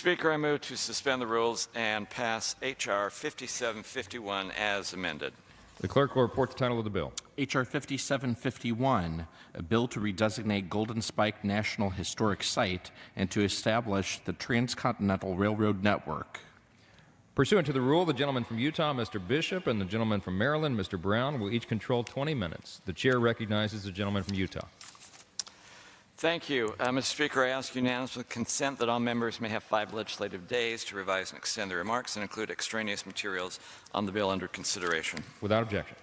Speaker, I move to suspend the rules and pass H.R. 5751 as amended. The clerk will report the title of the bill. H.R. 5751, a bill to redesignate Golden Spike National Historic Site and to establish the Transcontinental Railroad Network. Pursuant to the rule, the gentleman from Utah, Mr. Bishop, and the gentleman from Maryland, Mr. Brown, will each control 20 minutes. The chair recognizes the gentleman from Utah. Thank you. Mr. Speaker, I ask unanimous consent that all members may have 5 legislative days to revise and extend their remarks and include extraneous materials on the bill under consideration. Without objection.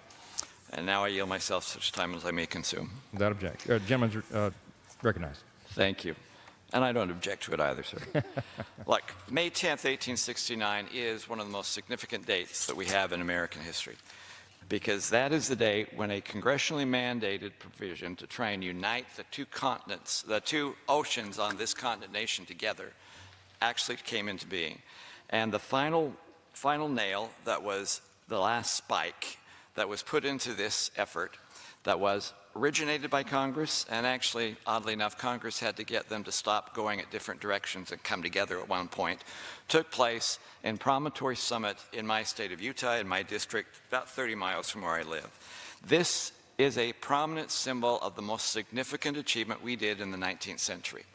And now I yield myself such time as I may consume. Without objection. Gentleman's recognized. Thank you. And I don't object to it either, sir. Look, May 10th, 1869 is one of the most significant dates that we have in American history, because that is the date when a congressionally mandated provision to try and unite the two continents, the two oceans on this continent nation together, actually came into being. And the final nail that was the last spike that was put into this effort, that was originated by Congress, and actually, oddly enough, Congress had to get them to stop going at different directions and come together at one point, took place in Promontory Summit in my state of Utah, in my district, about 30 miles from where I live. This is a prominent symbol of the most significant achievement we did in the 19th century.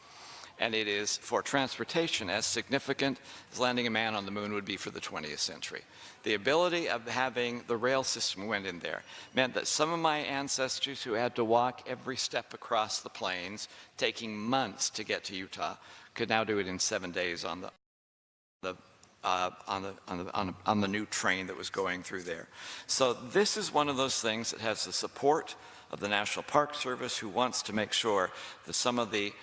And it is, for transportation, as significant as landing a man on the moon would be for the 20th century. The ability of having the rail system went in there meant that some of my ancestors who had to walk every step across the plains, taking months to get to Utah, could now do it in 7 days on the new train that was going through there. So this is one of those things that has the support of the National Park Service, who wants to make sure that some of the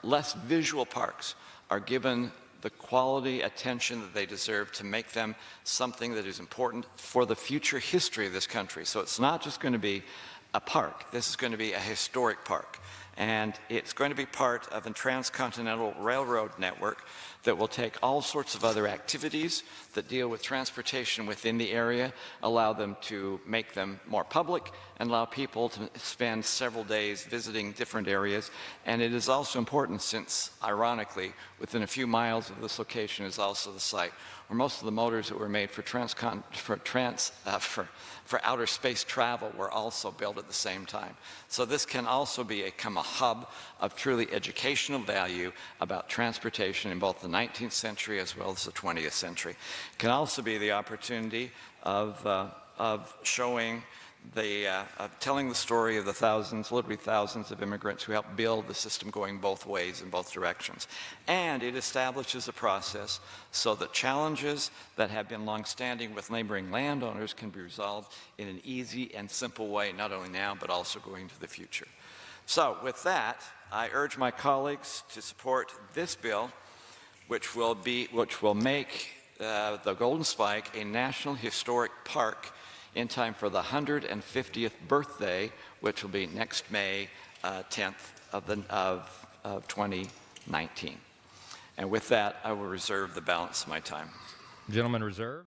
less visual parks are given the quality attention that they deserve to make them something that is important for the future history of this country. So it's not just going to be a park. This is going to be a historic park. And it's going to be part of a transcontinental railroad network that will take all sorts of other activities that deal with transportation within the area, allow them to make them more public, and allow people to spend several days visiting different areas. And it is also important since, ironically, within a few miles of this location is also the site where most of the motors that were made for outer space travel were also built at the same time. So this can also become a hub of truly educational value about transportation in both the 19th century as well as the 20th century. It can also be the opportunity of showing telling the story of the literally thousands of immigrants who helped build the system going both ways in both directions. And it establishes a process so that challenges that have been long-standing with neighboring landowners can be resolved in an easy and simple way, not only now, but also going into the future. So with that, I urge my colleagues to support this bill, which will make the Golden Spike a National Historic Park in time for the 150th birthday, which will be next May 10th of 2019. And with that, I will reserve the balance of my time. Gentleman reserved.